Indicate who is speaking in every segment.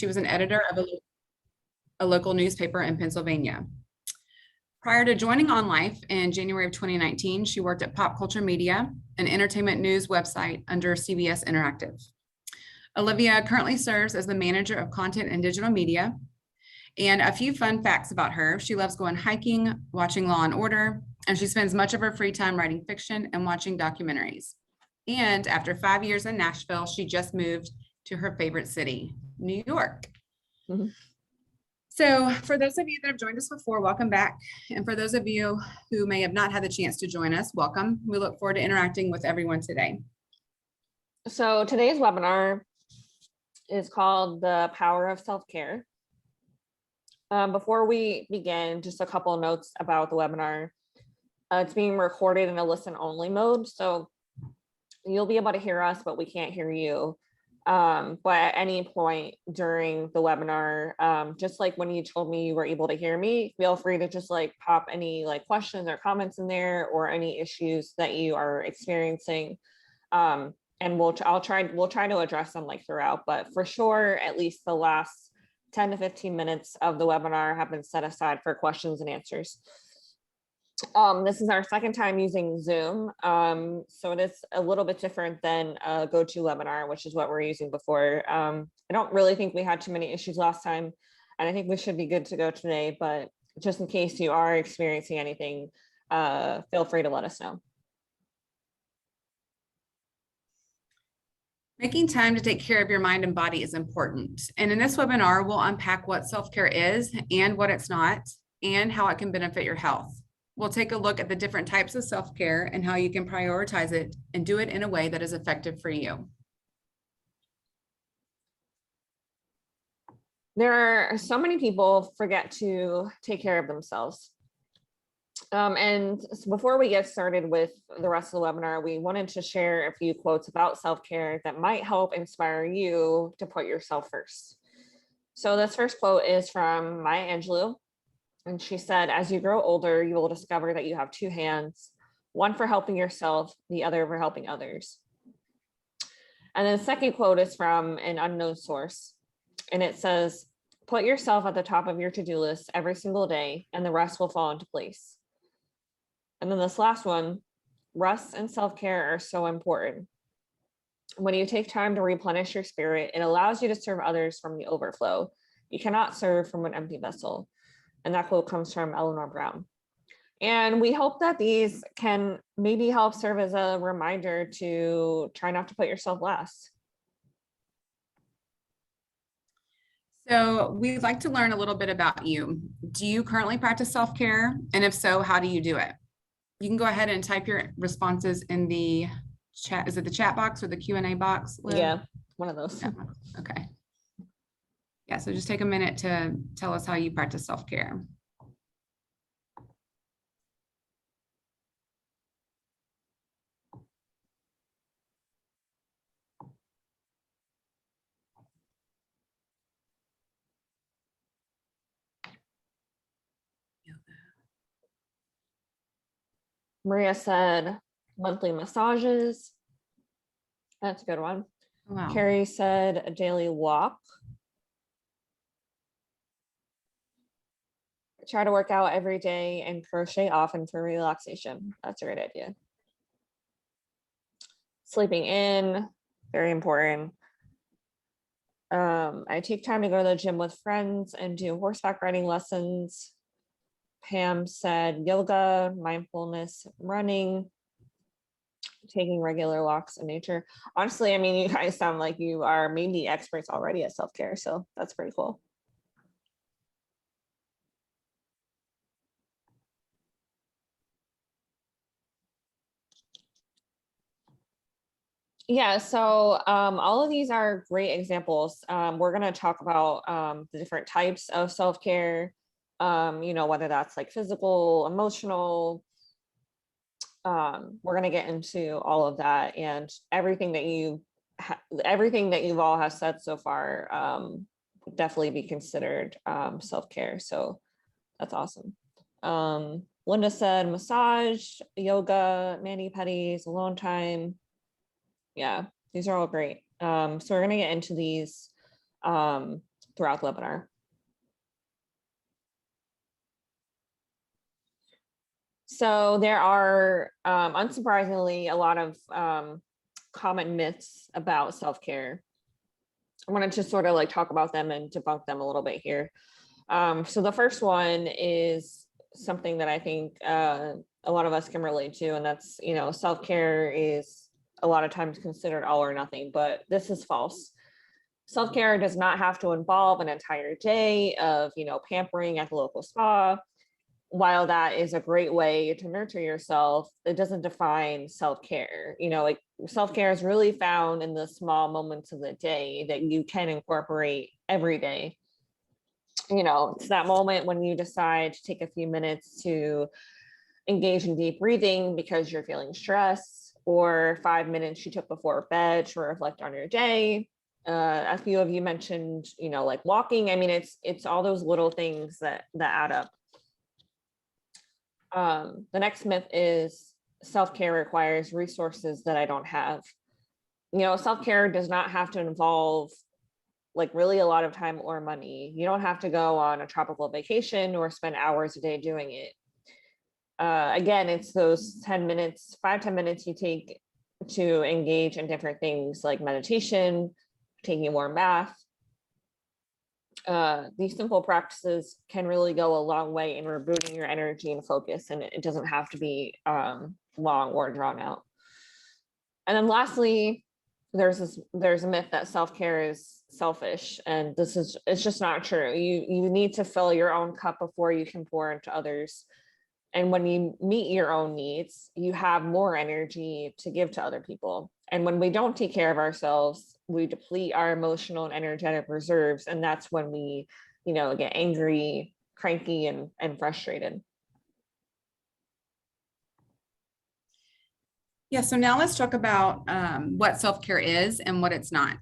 Speaker 1: She was an editor of a local newspaper in Pennsylvania. Prior to joining On Life in January of 2019, she worked at Pop Culture Media, an entertainment news website under CBS Interactive. Olivia currently serves as the manager of content and digital media. And a few fun facts about her: she loves going hiking, watching Law and Order, and she spends much of her free time writing fiction and watching documentaries. And after 5 years in Nashville, she just moved to her favorite city, New York.
Speaker 2: Mm-hmm.
Speaker 1: So for those of you that have joined us before, welcome back. And for those of you who may have not had the chance to join us, welcome. We look forward to interacting with everyone today.
Speaker 2: So today's webinar is called The Power of Self-Care. Before we begin, just a couple of notes about the webinar. It's being recorded in a listen-only mode, so you'll be able to hear us, but we can't hear you. But at any point during the webinar, just like when you told me you were able to hear me, feel free to just like pop any like questions or comments in there, or any issues that you are experiencing. And we'll try to address them like throughout, but for sure, at least the last 10 to 15 minutes of the webinar have been set aside for questions and answers. This is our second time using Zoom, so it is a little bit different than a GoToWebinar, which is what we're using before. I don't really think we had too many issues last time, and I think we should be good to go today, but just in case you are experiencing anything, feel free to let us know.
Speaker 1: Making time to take care of your mind and body is important. And in this webinar, we'll unpack what self-care is and what it's not, and how it can benefit your health. We'll take a look at the different types of self-care and how you can prioritize it and do it in a way that is effective for you.
Speaker 2: There are so many people forget to take care of themselves. And before we get started with the rest of the webinar, we wanted to share a few quotes about self-care that might help inspire you to put yourself first. So this first quote is from Maya Angelou, and she said, "As you grow older, you will discover that you have two hands, one for helping yourself, the other for helping others." And then the second quote is from an unknown source, and it says, "Put yourself at the top of your to-do list every single day, and the rest will fall into place." And then this last one, "Rest and self-care are so important. When you take time to replenish your spirit, it allows you to serve others from the overflow. You cannot serve from an empty vessel." And that quote comes from Eleanor Brown. And we hope that these can maybe help serve as a reminder to try not to put yourself last.
Speaker 1: So we'd like to learn a little bit about you. Do you currently practice self-care? And if so, how do you do it? You can go ahead and type your responses in the chat. Is it the chat box or the Q&A box, Liv?
Speaker 2: Yeah, one of those.
Speaker 1: Yeah. Okay. Yeah, so just take a minute to tell us how you practice self-care.
Speaker 2: Maria said monthly massages. That's a good one.
Speaker 1: Wow.
Speaker 2: Carrie said a daily walk. Try to work out every day and crochet often for relaxation. That's a great idea. Sleeping in, very important. I take time to go to the gym with friends and do horseback riding lessons. Pam said yoga, mindfulness, running, taking regular walks in nature. Honestly, I mean, you guys sound like you are maybe experts already at self-care, so that's pretty cool. Yeah, so all of these are great examples. We're going to talk about the different types of self-care, whether that's like physical, emotional. We're going to get into all of that, and everything that you all have said so far would definitely be considered self-care. So that's awesome. Linda said massage, yoga, mani-pedis, alone time. Yeah, these are all great. So we're going to get into these throughout the webinar. So there are, unsurprisingly, a lot of common myths about self-care. I wanted to sort of like talk about them and debunk them a little bit here. So the first one is something that I think a lot of us can relate to, and that's, self-care is a lot of times considered all or nothing, but this is false. Self-care does not have to involve an entire day of, pampering at the local spa. While that is a great way to nurture yourself, it doesn't define self-care. Like self-care is really found in the small moments of the day that you can incorporate every day. It's that moment when you decide to take a few minutes to engage in deep breathing because you're feeling stress, or 5 minutes you took before bed to reflect on your day. A few of you mentioned, like walking. I mean, it's all those little things that add up. The next myth is self-care requires resources that I don't have. Self-care does not have to involve like really a lot of time or money. You don't have to go on a tropical vacation or spend hours a day doing it. Again, it's those 10 minutes, 5-10 minutes you take to engage in different things like meditation, taking a warm bath. These simple practices can really go a long way in rebooting your energy and focus, and it doesn't have to be long or drawn out. And then lastly, there's a myth that self-care is selfish, and it's just not true. You need to fill your own cup before you can pour into others. And when you meet your own needs, you have more energy to give to other people. And when we don't take care of ourselves, we deplete our emotional and energetic reserves. And that's when we, get angry, cranky, and frustrated.
Speaker 1: Yeah, so now let's talk about what self-care is and what it's not.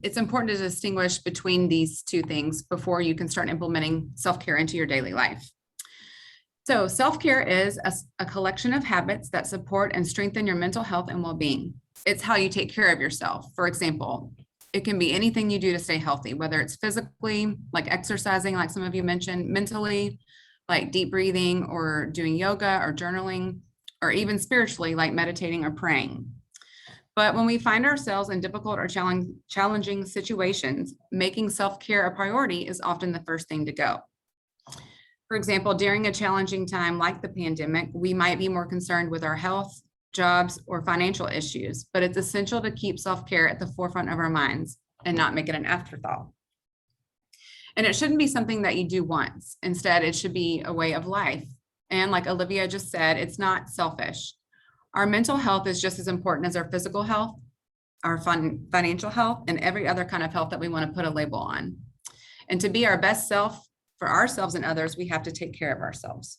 Speaker 1: It's important to distinguish between these two things before you can start implementing self-care into your daily life. So self-care is a collection of habits that support and strengthen your mental health and well-being. It's how you take care of yourself. For example, it can be anything you do to stay healthy, whether it's physically, like exercising, like some of you mentioned, mentally, like deep breathing or doing yoga or journaling, or even spiritually, like meditating or praying. But when we find ourselves in difficult or challenging situations, making self-care a priority is often the first thing to go. For example, during a challenging time like the pandemic, we might be more concerned with our health, jobs, or financial issues, but it's essential to keep self-care at the forefront of our minds and not make it an afterthought. And it shouldn't be something that you do once. Instead, it should be a way of life. And like Olivia just said, it's not selfish. Our mental health is just as important as our physical health, our financial health, and every other kind of health that we want to put a label on. And to be our best self for ourselves and others, we have to take care of ourselves.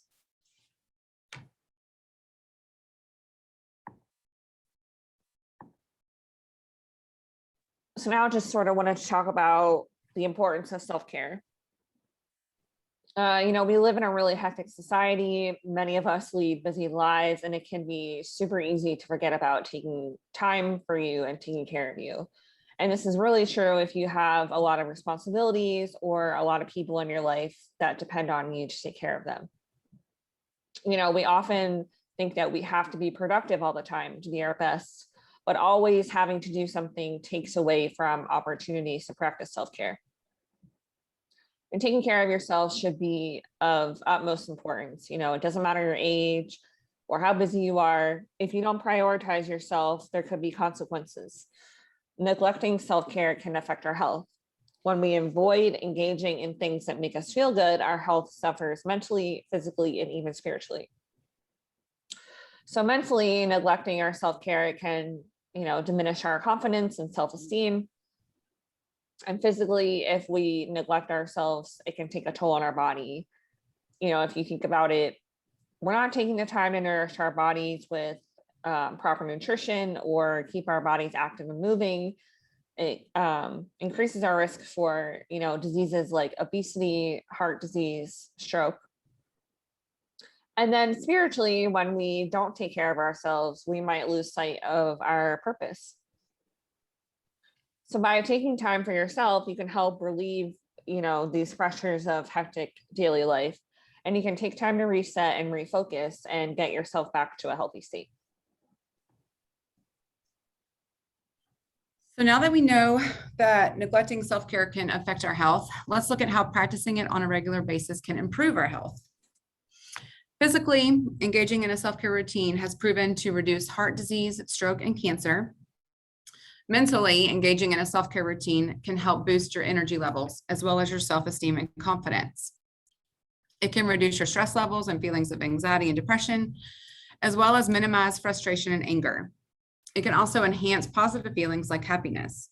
Speaker 2: So now I just sort of wanted to talk about the importance of self-care. We live in a really hectic society. Many of us lead busy lives, and it can be super easy to forget about taking time for you and taking care of you. And this is really true if you have a lot of responsibilities or a lot of people in your life that depend on you to take care of them. We often think that we have to be productive all the time to be our best, but always having to do something takes away from opportunities to practice self-care. And taking care of yourself should be of utmost importance. It doesn't matter your age or how busy you are. If you don't prioritize yourself, there could be consequences. Neglecting self-care can affect our health. When we avoid engaging in things that make us feel good, our health suffers mentally, physically, and even spiritually. So mentally, neglecting our self-care can, diminish our confidence and self-esteem. And physically, if we neglect ourselves, it can take a toll on our body. If you think about it, we're not taking the time to nourish our bodies with proper nutrition or keep our bodies active and moving. It increases our risk for, diseases like obesity, heart disease, stroke. And then spiritually, when we don't take care of ourselves, we might lose sight of our purpose. So by taking time for yourself, you can help relieve, these pressures of hectic daily life, and you can take time to reset and refocus and get yourself back to a healthy state.
Speaker 1: So now that we know that neglecting self-care can affect our health, let's look at how practicing it on a regular basis can improve our health. Physically, engaging in a self-care routine has proven to reduce heart disease, stroke, and cancer. Mentally, engaging in a self-care routine can help boost your energy levels, as well as your self-esteem and confidence. It can reduce your stress levels and feelings of anxiety and depression, as well as minimize frustration and anger. It can also enhance positive feelings like happiness.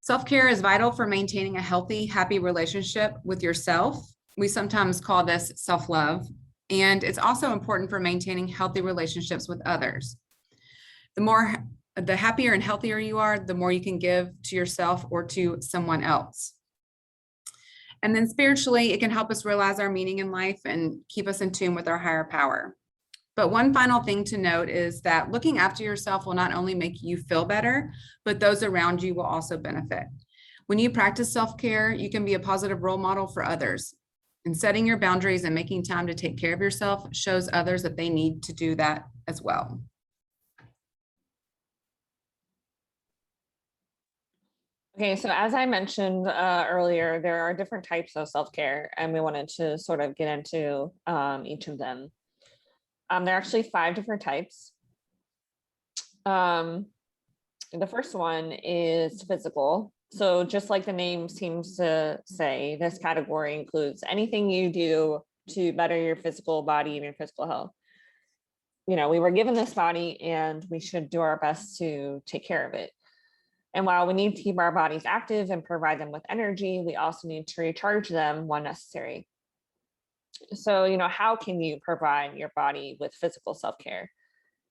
Speaker 1: Self-care is vital for maintaining a healthy, happy relationship with yourself. We sometimes call this self-love, and it's also important for maintaining healthy relationships with others. The happier and healthier you are, the more you can give to yourself or to someone else. And then spiritually, it can help us realize our meaning in life and keep us in tune with our higher power. But one final thing to note is that looking after yourself will not only make you feel better, but those around you will also benefit. When you practice self-care, you can be a positive role model for others. And setting your boundaries and making time to take care of yourself shows others that they need to do that as well.
Speaker 2: Okay, so as I mentioned earlier, there are different types of self-care, and we wanted to sort of get into each of them. There are actually 5 different types. The first one is physical. So just like the name seems to say, this category includes anything you do to better your physical body and your physical health. We were given this body and we should do our best to take care of it. And while we need to keep our bodies active and provide them with energy, we also need to recharge them when necessary. So, how can you provide your body with physical self-care?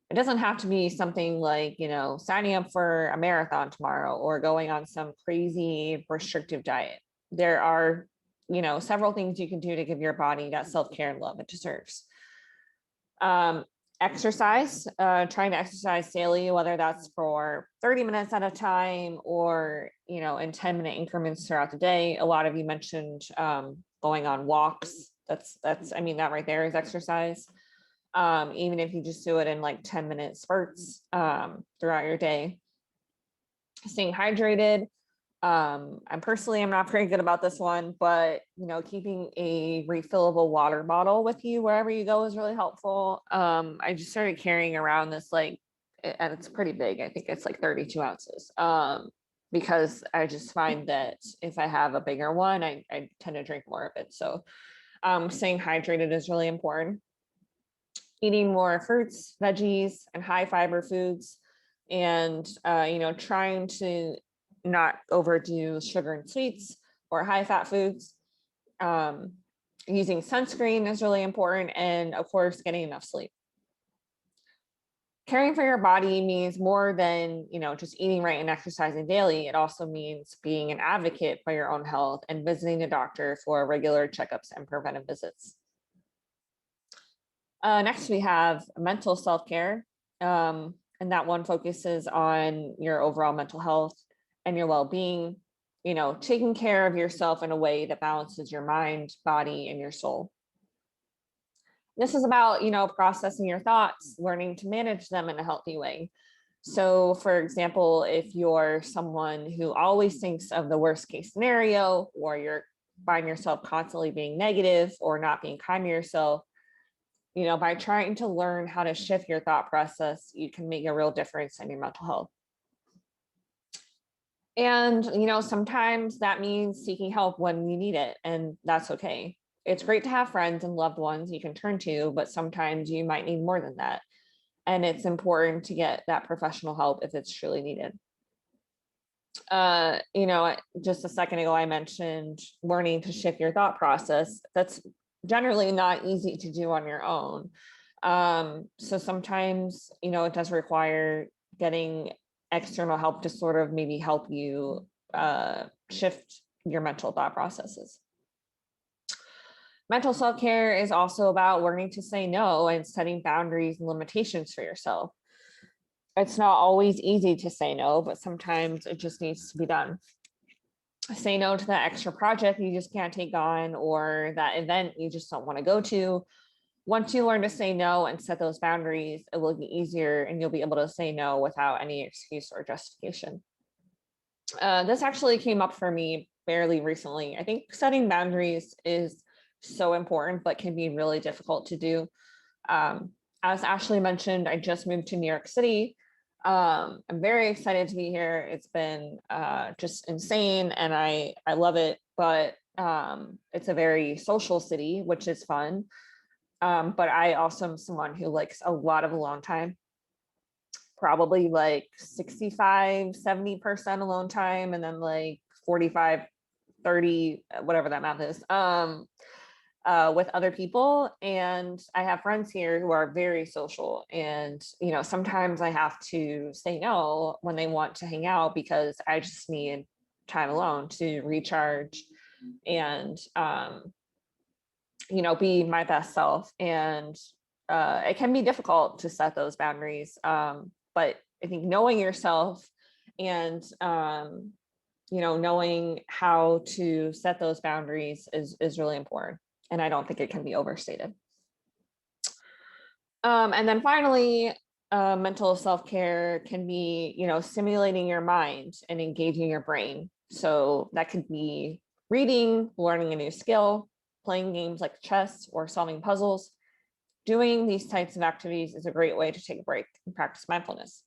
Speaker 2: It doesn't have to be something like, signing up for a marathon tomorrow or going on some crazy restrictive diet. There are, several things you can do to give your body that self-care and love it deserves. Exercise, trying to exercise daily, whether that's for 30 minutes at a time or, in 10-minute increments throughout the day. A lot of you mentioned going on walks. That right there is exercise. Even if you just do it in like 10-minute spurts throughout your day. Staying hydrated. I'm not very good about this one, but keeping a refillable water bottle with you wherever you go is really helpful. I just started carrying around this and it's pretty big. I think it's like 32 ounces. Because I just find that if I have a bigger one, I tend to drink more of it. So staying hydrated is really important. Eating more fruits, veggies, and high fiber foods, and trying to not overdo sugar and sweets or high fat foods. Using sunscreen is really important, and of course, getting enough sleep. Caring for your body means more than just eating right and exercising daily. It also means being an advocate for your own health and visiting a doctor for regular checkups and preventive visits. Next, we have mental self-care, and that one focuses on your overall mental health and your well-being, taking care of yourself in a way that balances your mind, body, and your soul. This is about, processing your thoughts, learning to manage them in a healthy way. So, for example, if you're someone who always thinks of the worst case scenario, or you're find yourself constantly being negative or not being kind to yourself, by trying to learn how to shift your thought process, you can make a real difference in your mental health. And, sometimes that means seeking help when you need it, and that's okay. It's great to have friends and loved ones you can turn to, but sometimes you might need more than that. And it's important to get that professional help if it's truly needed. Just a second ago, I mentioned learning to shift your thought process. That's generally not easy to do on your own. So sometimes, it does require getting external help to sort of maybe help you shift your mental thought processes. Mental self-care is also about learning to say no and setting boundaries and limitations for yourself. it's not always easy to say no, but sometimes it just needs to be done. Say no to that extra project you just can't take on, or that event you just don't want to go to. Once you learn to say no and set those boundaries, it will be easier and you'll be able to say no without any excuse or justification. This actually came up for me fairly recently. I think setting boundaries is so important, but can be really difficult to do. As Ashley mentioned, I just moved to New York City. I'm very excited to be here. It's been just insane and I love it, but it's a very social city, which is fun. But I also am someone who likes a lot of alone time, probably like 65-70% alone time, and then like 45-30, whatever that math is, with other people. And I have friends here who are very social, and sometimes I have to say no when they want to hang out because I just need time alone to recharge and be my best self. And it can be difficult to set those boundaries, but I think knowing yourself and knowing how to set those boundaries is really important, and I don't think it can be overstated. And then finally, mental self-care can be stimulating your mind and engaging your brain. So that could be reading, learning a new skill, playing games like chess or solving puzzles. Doing these types of activities is a great way to take a break and practice mindfulness.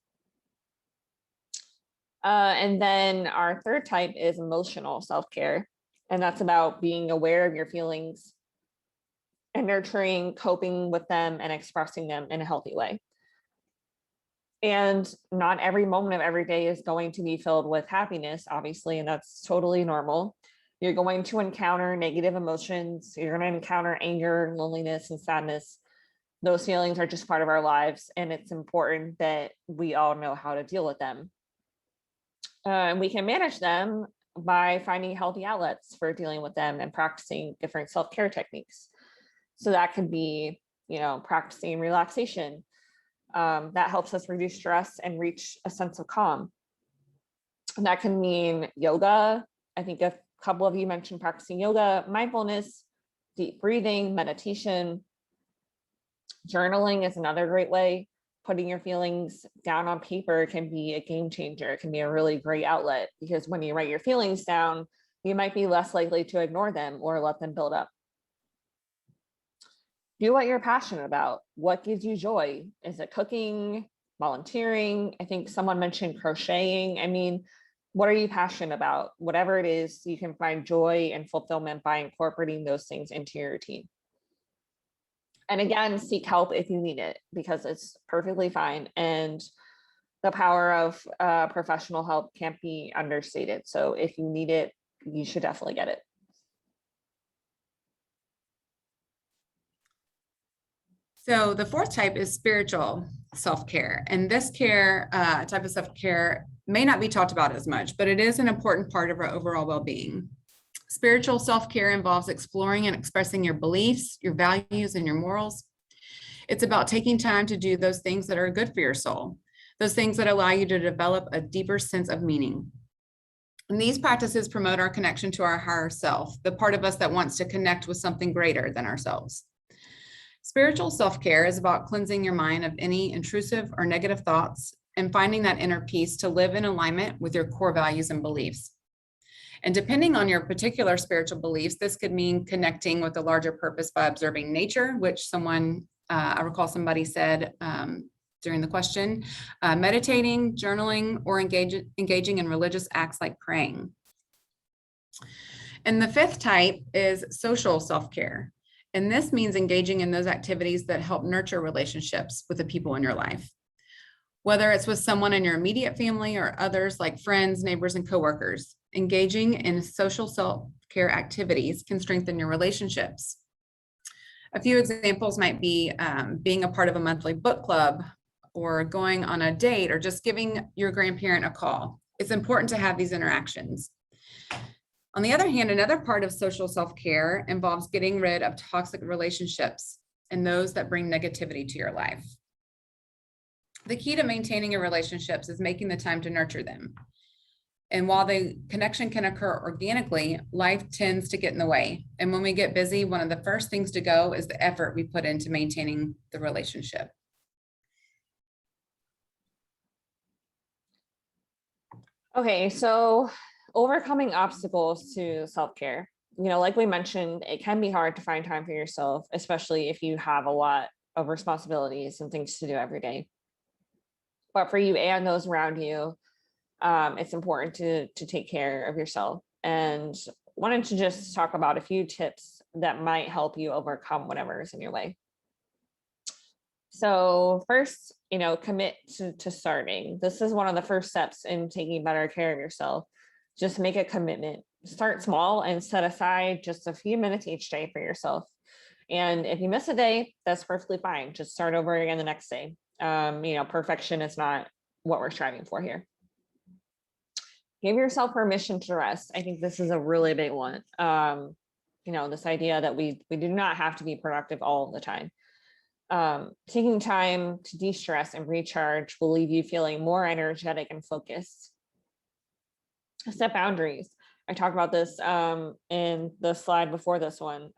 Speaker 2: And then our third type is emotional self-care. And that's about being aware of your feelings and nurturing, coping with them, and expressing them in a healthy way. And not every moment of every day is going to be filled with happiness, obviously, and that's totally normal. You're going to encounter negative emotions. You're going to encounter anger, loneliness, and sadness. Those feelings are just part of our lives, and it's important that we all know how to deal with them. And we can manage them by finding healthy outlets for dealing with them and practicing different self-care techniques. So that could be, practicing relaxation. That helps us reduce stress and reach a sense of calm. And that can mean yoga. I think a couple of you mentioned practicing yoga, mindfulness, deep breathing, meditation. Journaling is another great way. Putting your feelings down on paper can be a game changer. It can be a really great outlet, because when you write your feelings down, you might be less likely to ignore them or let them build up. Do what you're passionate about. What gives you joy? Is it cooking, volunteering? I think someone mentioned crocheting. I mean, what are you passionate about? Whatever it is, you can find joy and fulfillment by incorporating those things into your routine. And again, seek help if you need it, because it's perfectly fine. And the power of professional help can't be understated. So if you need it, you should definitely get it.
Speaker 1: So the fourth type is spiritual self-care. And this care type of self-care may not be talked about as much, but it is an important part of our overall well-being. Spiritual self-care involves exploring and expressing your beliefs, your values, and your morals. It's about taking time to do those things that are good for your soul, those things that allow you to develop a deeper sense of meaning. And these practices promote our connection to our higher self, the part of us that wants to connect with something greater than ourselves. Spiritual self-care is about cleansing your mind of any intrusive or negative thoughts and finding that inner peace to live in alignment with your core values and beliefs. And depending on your particular spiritual beliefs, this could mean connecting with a larger purpose by observing nature, which I recall somebody said during the question, meditating, journaling, or engaging in religious acts like praying. And the fifth type is social self-care. And this means engaging in those activities that help nurture relationships with the people in your life. Whether it's with someone in your immediate family or others like friends, neighbors, and coworkers, engaging in social self-care activities can strengthen your relationships. A few examples might be being a part of a monthly book club, or going on a date, or just giving your grandparent a call. It's important to have these interactions. On the other hand, another part of social self-care involves getting rid of toxic relationships and those that bring negativity to your life. The key to maintaining your relationships is making the time to nurture them. And while the connection can occur organically, life tends to get in the way. And when we get busy, one of the first things to go is the effort we put into maintaining the relationship.
Speaker 2: Okay, so overcoming obstacles to self-care. Like we mentioned, it can be hard to find time for yourself, especially if you have a lot of responsibilities and things to do every day. But for you and those around you, it's important to take care of yourself. And wanted to just talk about a few tips that might help you overcome whatever is in your way. So first, commit to starting. This is one of the first steps in taking better care of yourself. Just make a commitment. Start small and set aside just a few minutes each day for yourself. And if you miss a day, that's perfectly fine. Just start over again the next day. Perfection is not what we're striving for here. Give yourself permission to rest. I think this is a really big one. This idea that we do not have to be productive all the time. Taking time to de-stress and recharge will leave you feeling more energetic and focused. Set boundaries. I talked about this in the slide before this one.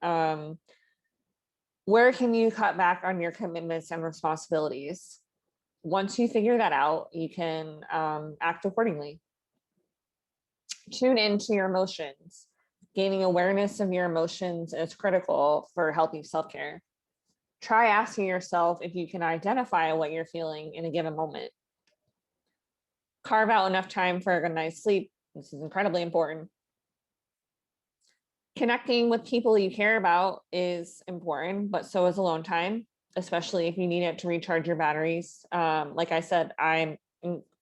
Speaker 2: Where can you cut back on your commitments and responsibilities? Once you figure that out, you can act accordingly. Tune into your emotions. Gaining awareness of your emotions is critical for healthy self-care. Try asking yourself if you can identify what you're feeling in a given moment. Carve out enough time for a good night's sleep. This is incredibly important. Connecting with people you care about is important, but so is alone time, especially if you need it to recharge your batteries. Like I said, I'm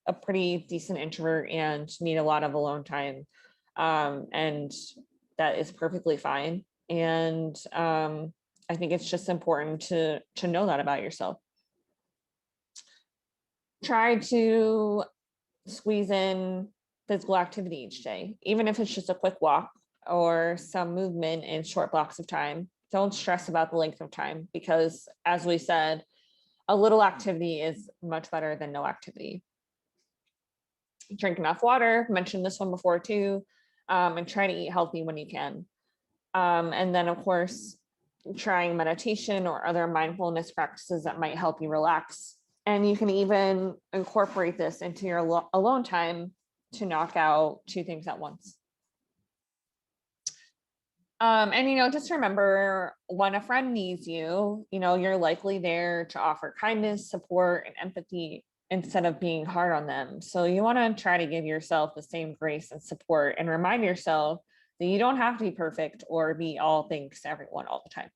Speaker 2: a pretty decent introvert and need a lot of alone time. And that is perfectly fine. And I think it's just important to know that about yourself. Try to squeeze in physical activity each day, even if it's just a quick walk or some movement in short blocks of time. Don't stress about the length of time because, as we said, a little activity is much better than no activity. Drink enough water, mentioned this one before too, and try to eat healthy when you can. And then, of course, trying meditation or other mindfulness practices that might help you relax. And you can even incorporate this into your alone time to knock out two things at once. And just remember, when a friend needs you, you're likely there to offer kindness, support, and empathy instead of being hard on them. So you want to try to give yourself the same grace and support and remind yourself that you don't have to be perfect or be all things to everyone all the time.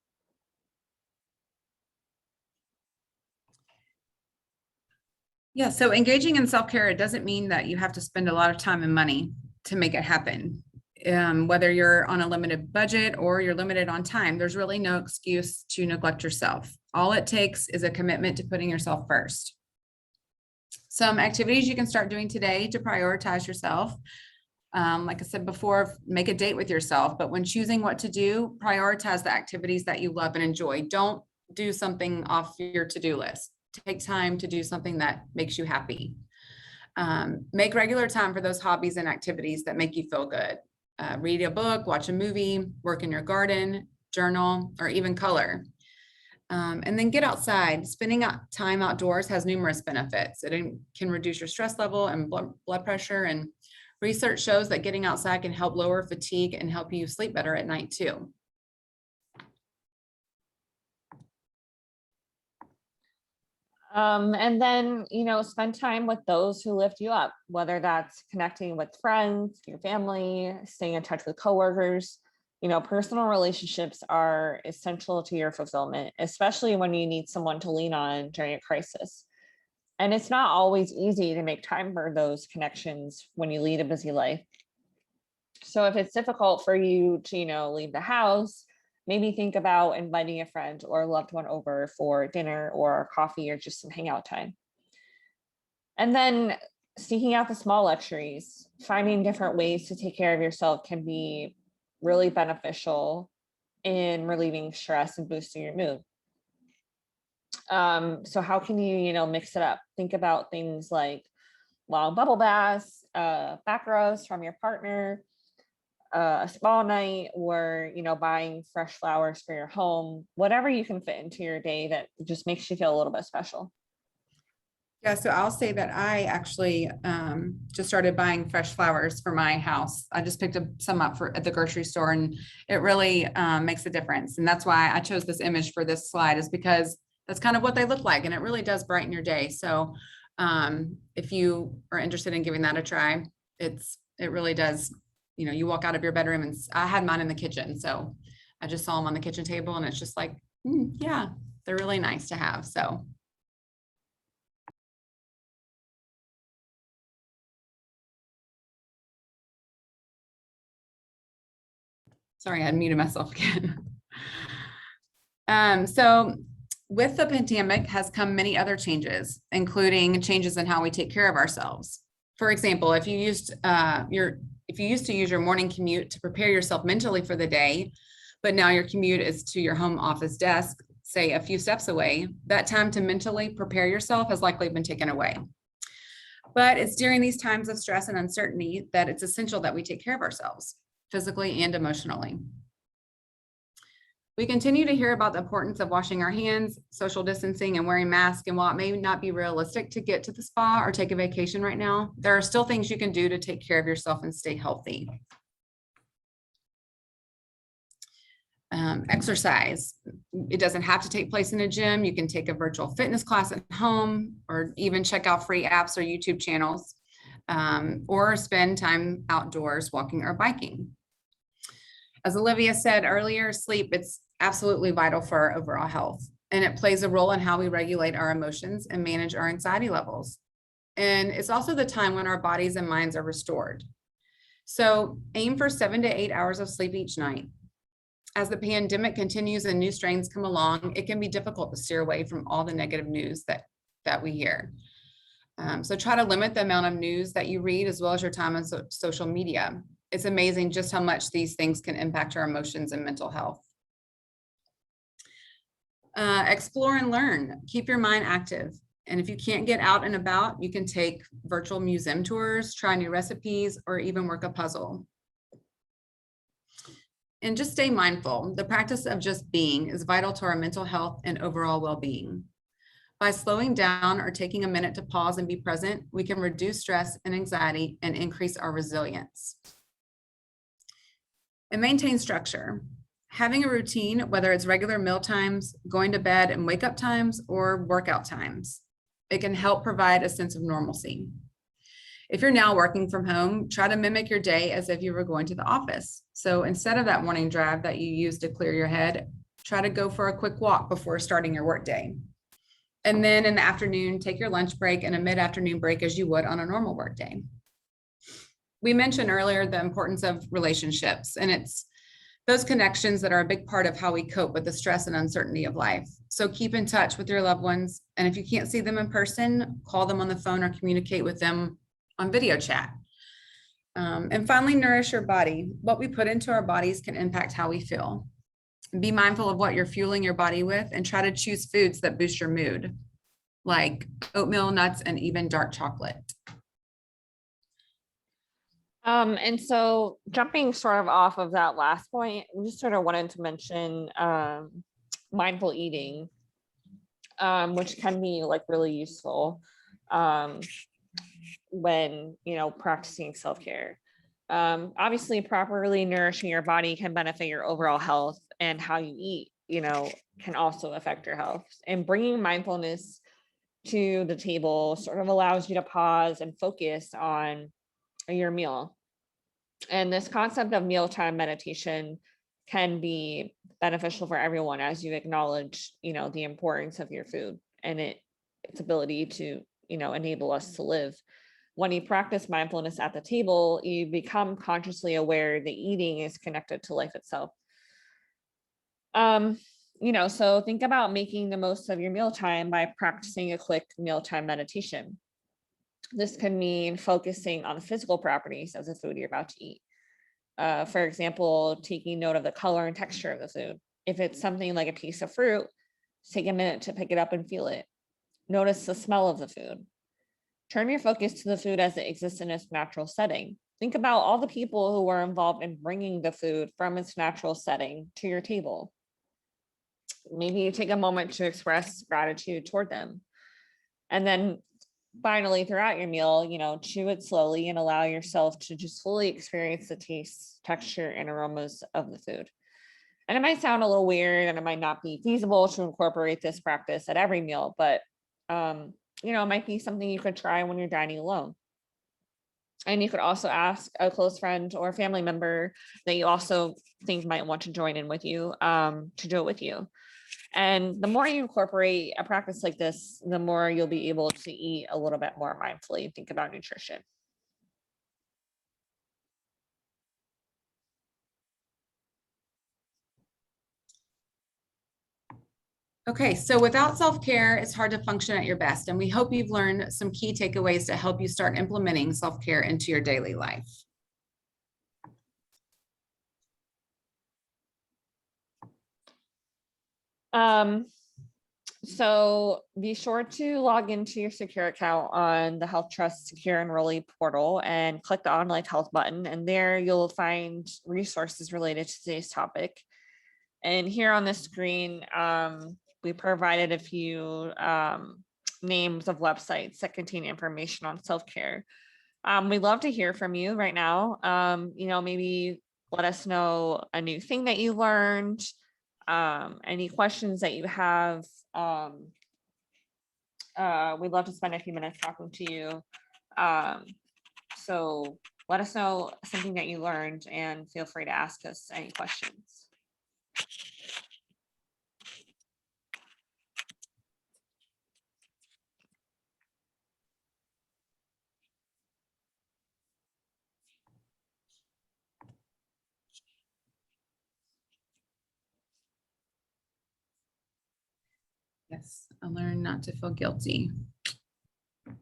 Speaker 1: Yeah, so engaging in self-care, it doesn't mean that you have to spend a lot of time and money to make it happen. Whether you're on a limited budget or you're limited on time, there's really no excuse to neglect yourself. All it takes is a commitment to putting yourself first. Some activities you can start doing today to prioritize yourself. Like I said before, make a date with yourself, but when choosing what to do, prioritize the activities that you love and enjoy. Don't do something off your to-do list. Take time to do something that makes you happy. Make regular time for those hobbies and activities that make you feel good. Read a book, watch a movie, work in your garden, journal, or even color. And then get outside. Spending time outdoors has numerous benefits. It can reduce your stress level and blood pressure. And research shows that getting outside can help lower fatigue and help you sleep better at night too.
Speaker 2: And then, spend time with those who lift you up, whether that's connecting with friends, your family, staying in touch with coworkers. Personal relationships are essential to your fulfillment, especially when you need someone to lean on during a crisis. And it's not always easy to make time for those connections when you lead a busy life. So if it's difficult for you to, leave the house, maybe think about inviting a friend or a loved one over for dinner or coffee or just some hangout time. And then seeking out the small luxuries, finding different ways to take care of yourself can be really beneficial in relieving stress and boosting your mood. So how can you, mix it up? Think about things like long bubble baths, back rubs from your partner, a spa night, or buying fresh flowers for your home, whatever you can fit into your day that just makes you feel a little bit special.
Speaker 1: Yeah, so I'll say that I actually just started buying fresh flowers for my house. I just picked up some up at the grocery store, and it really makes a difference. And that's why I chose this image for this slide, is because that's kind of what they look like, and it really does brighten your day. So if you are interested in giving that a try, it really does. You walk out of your bedroom, and I had mine in the kitchen, so I just saw them on the kitchen table, and it's just like, yeah, they're really nice to have. So. Sorry, I muted myself again. So with the pandemic has come many other changes, including changes in how we take care of ourselves. For example, if you used to use your morning commute to prepare yourself mentally for the day, but now your commute is to your home office desk, say a few steps away, that time to mentally prepare yourself has likely been taken away. But it's during these times of stress and uncertainty that it's essential that we take care of ourselves, physically and emotionally. We continue to hear about the importance of washing our hands, social distancing, and wearing masks. And while it may not be realistic to get to the spa or take a vacation right now, there are still things you can do to take care of yourself and stay healthy. Exercise. It doesn't have to take place in a gym. You can take a virtual fitness class at home, or even check out free apps or YouTube channels, or spend time outdoors walking or biking. As Olivia said earlier, sleep, it's absolutely vital for our overall health, and it plays a role in how we regulate our emotions and manage our anxiety levels. And it's also the time when our bodies and minds are restored. So aim for 7 to 8 hours of sleep each night. As the pandemic continues and new strains come along, it can be difficult to steer away from all the negative news that we hear. So try to limit the amount of news that you read, as well as your time on social media. It's amazing just how much these things can impact our emotions and mental health. Explore and learn. Keep your mind active. And if you can't get out and about, you can take virtual museum tours, try new recipes, or even work a puzzle. And just stay mindful. The practice of just being is vital to our mental health and overall well-being. By slowing down or taking a minute to pause and be present, we can reduce stress and anxiety and increase our resilience. And maintain structure. Having a routine, whether it's regular meal times, going to bed and wake up times, or workout times, it can help provide a sense of normalcy. If you're now working from home, try to mimic your day as if you were going to the office. So instead of that morning drive that you use to clear your head, try to go for a quick walk before starting your workday. And then in the afternoon, take your lunch break and a mid-afternoon break as you would on a normal workday. We mentioned earlier the importance of relationships, and it's those connections that are a big part of how we cope with the stress and uncertainty of life. So keep in touch with your loved ones. And if you can't see them in person, call them on the phone or communicate with them on video chat. And finally, nourish your body. What we put into our bodies can impact how we feel. Be mindful of what you're fueling your body with, and try to choose foods that boost your mood, like oatmeal, nuts, and even dark chocolate.
Speaker 2: And so jumping sort of off of that last point, we just sort of wanted to mention mindful eating, which can be like really useful when, practicing self-care. Obviously, properly nourishing your body can benefit your overall health, and how you eat, can also affect your health. And bringing mindfulness to the table sort of allows you to pause and focus on your meal. And this concept of mealtime meditation can be beneficial for everyone, as you acknowledge, the importance of your food and its ability to, enable us to live. When you practice mindfulness at the table, you become consciously aware that eating is connected to life itself. So think about making the most of your mealtime by practicing a quick mealtime meditation. This can mean focusing on the physical properties of the food you're about to eat. For example, taking note of the color and texture of the food. If it's something like a piece of fruit, Take a minute to pick it up and feel it. Notice the smell of the food. Turn your focus to the food as it exists in its natural setting. Think about all the people who were involved in bringing the food from its natural setting to your table. Maybe you take a moment to express gratitude toward them. And then finally, throughout your meal, chew it slowly and allow yourself to just fully experience the taste, texture, and aromas of the food. And it might sound a little weird and it might not be feasible to incorporate this practice at every meal, but it might be something you could try when you're dining alone. And you could also ask a close friend or family member that you also think might want to join in with you to do it with you. And the more you incorporate a practice like this, the more you'll be able to eat a little bit more mindfully and think about nutrition.
Speaker 1: Okay, so without self-care, it's hard to function at your best. And we hope you've learned some key takeaways to help you start implementing self-care into your daily life.
Speaker 2: So be sure to log into your secure account on the HealthTrust Secure Enrollee portal and click the Online Health button. And there you'll find resources related to today's topic. And here on the screen, we provided a few names of websites that contain information on self-care. We'd love to hear from you right now. Maybe let us know a new thing that you learned, any questions that you have. We'd love to spend a few minutes talking to you. So let us know something that you learned and feel free to ask us any questions.
Speaker 1: Yes, I learned not to feel guilty. It's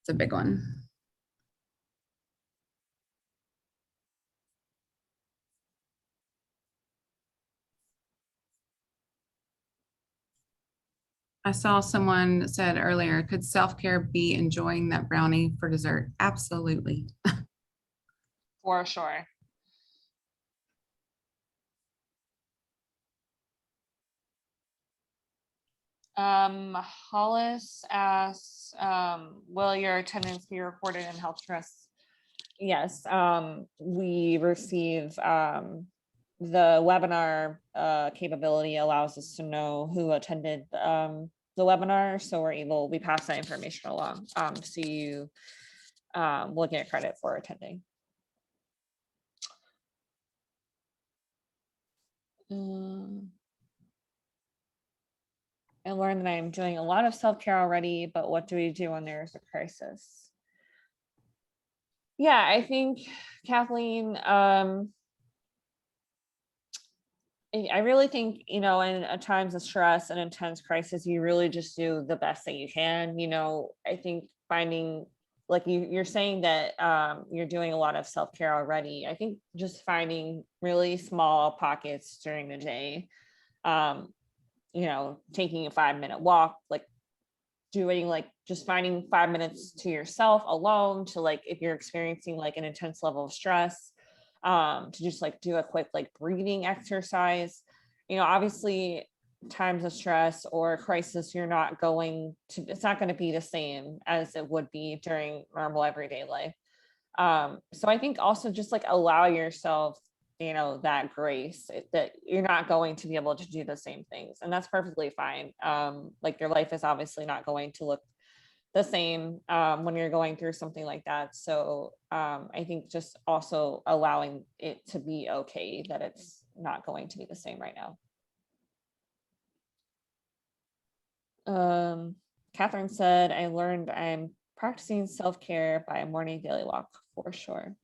Speaker 1: a big one. I saw someone said earlier, could self-care be enjoying that brownie for dessert? Absolutely.
Speaker 2: For sure. Hollis asks, will your attendance be recorded in HealthTrust? Yes, we receive the webinar capability allows us to know who attended the webinar, so we pass that information along. So you will get credit for attending. I learned that I'm doing a lot of self-care already, but what do we do when there's a crisis? Yeah, I think, Kathleen, I really think, in at times of stress and intense crisis, you really just do the best that you can. I think finding, like you're saying that you're doing a lot of self-care already. I think just finding really small pockets during the day, taking a 5-minute walk, just finding 5 minutes to yourself alone to if you're experiencing an intense level of stress, to just do a quick breathing exercise. Obviously times of stress or crisis, it's not going to be the same as it would be during normal everyday life. So I think also just allow yourself that grace that you're not going to be able to do the same things, and that's perfectly fine. Your life is obviously not going to look the same when you're going through something like that. So I think just also allowing it to be okay that it's not going to be the same right now. Catherine said, I learned I'm practicing self-care by a morning daily walk for sure.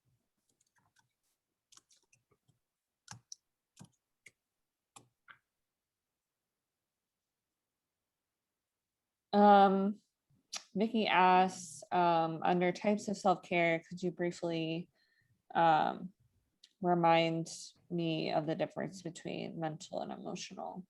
Speaker 2: Nikki asks, under types of self-care, could you briefly remind me of the difference between mental and emotional?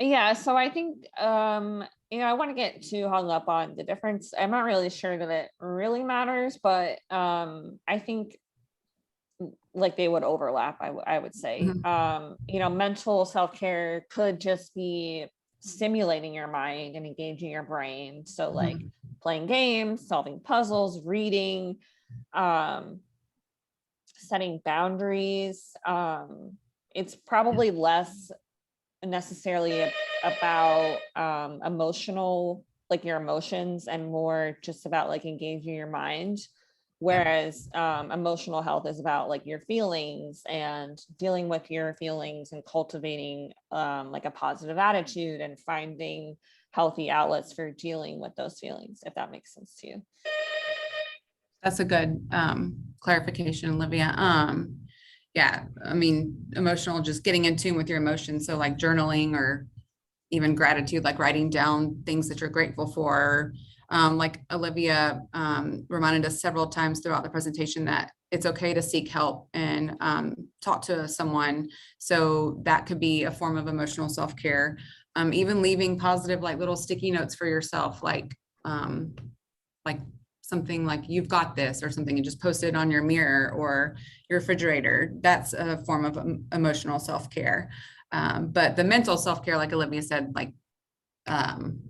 Speaker 2: Yeah, so I think I want to get too hung up on the difference. I'm not really sure that it really matters, but I think like they would overlap, I would say.
Speaker 1: Mhm.
Speaker 2: Mental self-care could just be stimulating your mind and engaging your brain. So like
Speaker 1: Mhm.
Speaker 2: playing games, solving puzzles, reading, um, setting boundaries. It's probably less necessarily about emotional, like your emotions, and more just about like engaging your mind.
Speaker 1: Yeah,
Speaker 2: Whereas emotional health is about like your feelings and dealing with your feelings and cultivating like a positive attitude and finding healthy outlets for dealing with those feelings, if that makes sense to you.
Speaker 1: that's a good clarification, Olivia. Yeah, I mean, emotional, just getting in tune with your emotions. So like journaling or even gratitude, like writing down things that you're grateful for. Like Olivia reminded us several times throughout the presentation that it's okay to seek help and talk to someone. So that could be a form of emotional self-care. Even leaving positive, like little sticky notes for yourself, like something like you've got this or something, and just post it on your mirror or your refrigerator. That's a form of emotional self-care. But the mental self-care, like Olivia said, like um,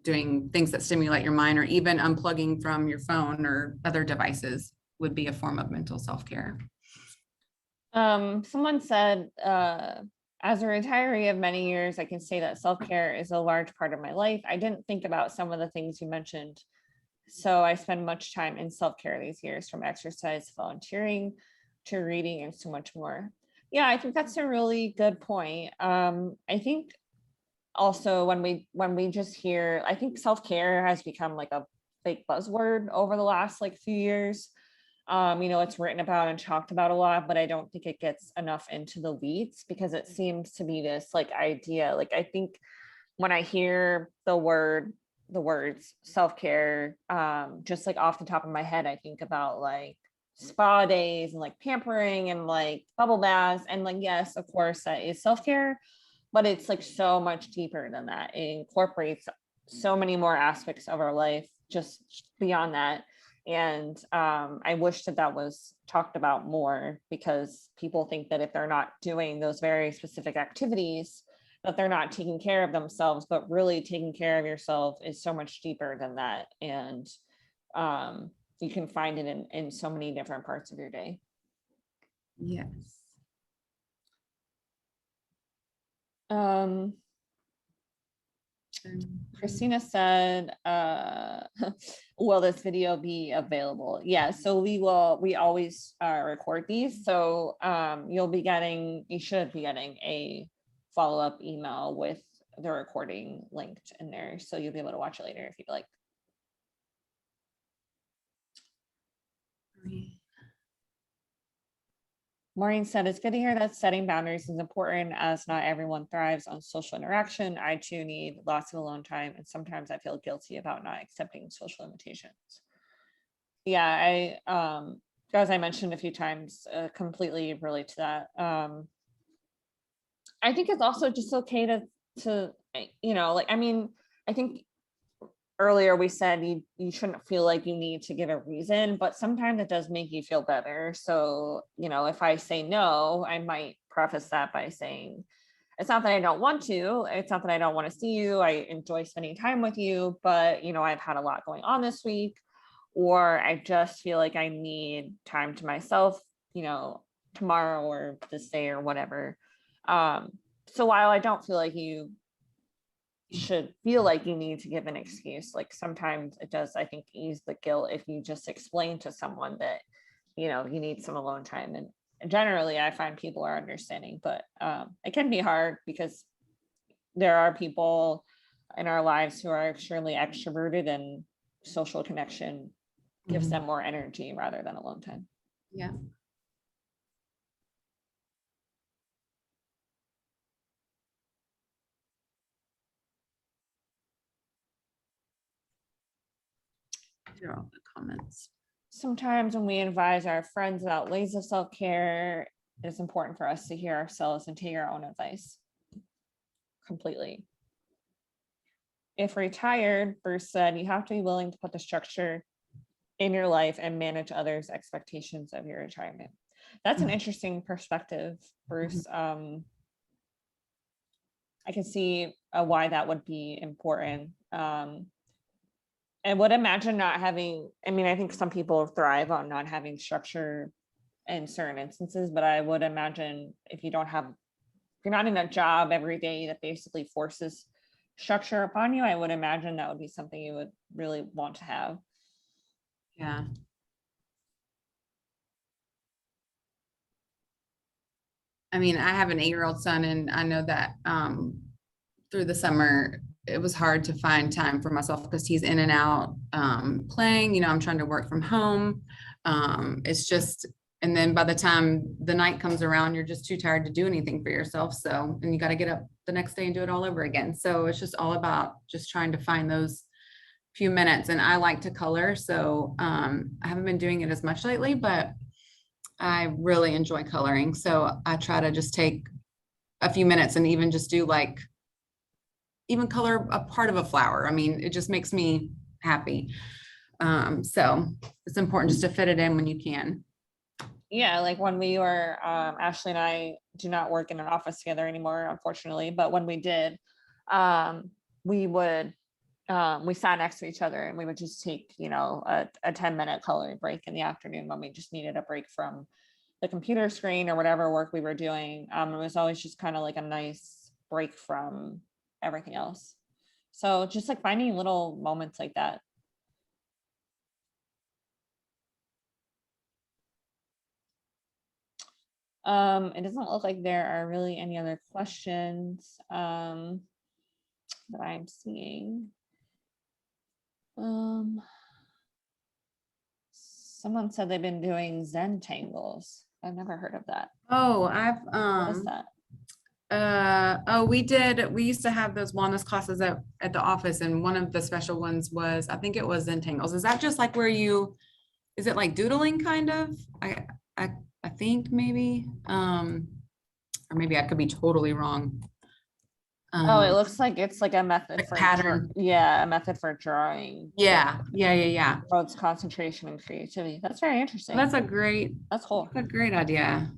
Speaker 1: doing things that stimulate your mind or even unplugging from your phone or other devices would be a form of mental self-care.
Speaker 2: Someone said, as a retiree of many years, I can say that self-care is a large part of my life. I didn't think about some of the things you mentioned. So I spend much time in self-care these years, from exercise, volunteering, to reading, and so much more. Yeah, I think that's a really good point. I think also when we just hear, I think self-care has become like a fake buzzword over the last like few years. It's written about and talked about a lot, but I don't think it gets enough into the weeds because it seems to be this like idea. Like I think when I hear the words self-care, just like off the top of my head, I think about like spa days and like pampering and like bubble baths. And like, yes, of course, that is self-care, but it's like so much deeper than that. It incorporates so many more aspects of our life just beyond that. And I wish that that was talked about more, because people think that if they're not doing those very specific activities, that they're not taking care of themselves, but really taking care of yourself is so much deeper than that. And you can find it in so many different parts of your day.
Speaker 1: Yes.
Speaker 2: Um, Christina said, will this video be available? Yeah, so we always record these. So you should be getting a follow-up email with the recording linked in there. So you'll be able to watch it later if you'd like. Maureen said, it's good to hear that setting boundaries is important, as not everyone thrives on social interaction. I too need lots of alone time, and sometimes I feel guilty about not accepting social invitations. Yeah, as I mentioned a few times, completely relate to that. I think it's also just okay to like, I mean, I think earlier we said you shouldn't feel like you need to give a reason, but sometimes it does make you feel better. So, if I say no, I might preface that by saying, it's not that I don't want to, it's not that I don't want to see you. I enjoy spending time with you, but I've had a lot going on this week, or I just feel like I need time to myself, tomorrow or this day or whatever. So while I don't feel like you should feel like you need to give an excuse, like sometimes it does, I think, ease the guilt if you just explain to someone that you need some alone time. And generally I find people are understanding, but it can be hard because there are people in our lives who are extremely extroverted, and social connection gives
Speaker 1: Mhm.
Speaker 2: them more energy rather than alone time.
Speaker 1: Yeah. Here are all the comments.
Speaker 2: Sometimes when we advise our friends about ways of self-care, it's important for us to hear ourselves and take our own advice. completely. If retired, Bruce said, you have to be willing to put the structure in your life and manage others' expectations of your retirement. That's an interesting perspective, Bruce. I can see why that would be important. And would imagine not having, I mean, I think some people thrive on not having structure in certain instances, but I would imagine if you're not in a job every day that basically forces structure upon you, I would imagine that would be something you would really want to have.
Speaker 1: Yeah. I mean, I have an 8-year-old son, and I know that through the summer, it was hard to find time for myself because he's in and out playing. You know, I'm trying to work from home. It's just, and then by the time the night comes around, you're just too tired to do anything for yourself. So, and you got to get up the next day and do it all over again. So it's just all about just trying to find those few minutes. And I like to color. So I haven't been doing it as much lately, but I really enjoy coloring. So I try to just take a few minutes and even just do like, even color a part of a flower. I mean, it just makes me happy. So it's important just to fit it in when you can.
Speaker 2: Yeah, like when we were, Ashley and I do not work in an office together anymore, unfortunately, but when we did, we would, we sat next to each other and we would just take, you know, a 10-minute coloring break in the afternoon when we just needed a break from the computer screen or whatever work we were doing. It was always just kind of like a nice break from everything else. So just like finding little moments like that. It doesn't look like there are really any other questions that I'm seeing. Someone said they've been doing Zentangles. I've never heard of that.
Speaker 1: Oh,
Speaker 2: What is that?
Speaker 1: we used to have those wellness classes at the office, and one of the special ones was, I think it was Zentangles. Is that just like where is it like doodling kind of? I think maybe, or maybe I could be totally wrong.
Speaker 2: Oh, it looks like it's like a method
Speaker 1: like
Speaker 2: for
Speaker 1: pattern.
Speaker 2: yeah, a method for drawing.
Speaker 1: Yeah.
Speaker 2: Promotes concentration and creativity. That's very interesting.
Speaker 1: That's
Speaker 2: That's cool.
Speaker 1: a great idea.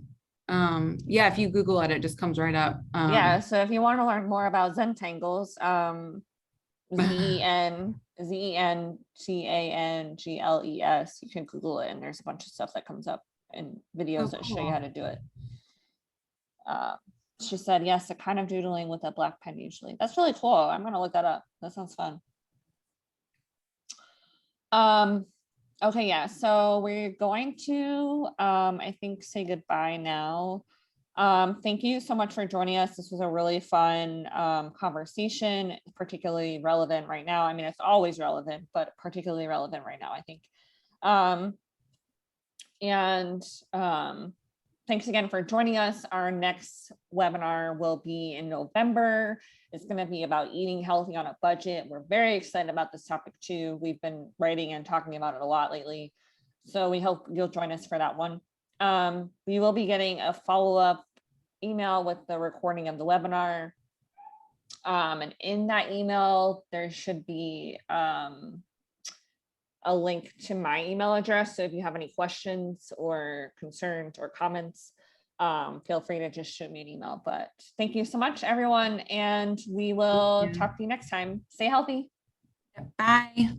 Speaker 1: Yeah, if you Google it, it just comes right up.
Speaker 2: Yeah, so if you want to learn more about Zentangles, Zentangles, you can Google it, and there's a bunch of stuff that comes up and videos that show you how to do it. She said, yes, a kind of doodling with a black pen usually. That's really cool. I'm gonna look that up. That sounds fun. Okay, yeah, so we're going to I think say goodbye now. Thank you so much for joining us. This was a really fun conversation, particularly relevant right now. I mean, it's always relevant, but particularly relevant right now, I think. Thanks again for joining us. Our next webinar will be in November. It's going to be about eating healthy on a budget. We're very excited about this topic too. We've been writing and talking about it a lot lately. So we hope you'll join us for that one. We will be getting a follow-up email with the recording of the webinar. And in that email, there should be a link to my email address. So if you have any questions or concerns or comments, feel free to just shoot me an email. But thank you so much, everyone. And we will talk to you next time. Stay healthy.
Speaker 1: Bye.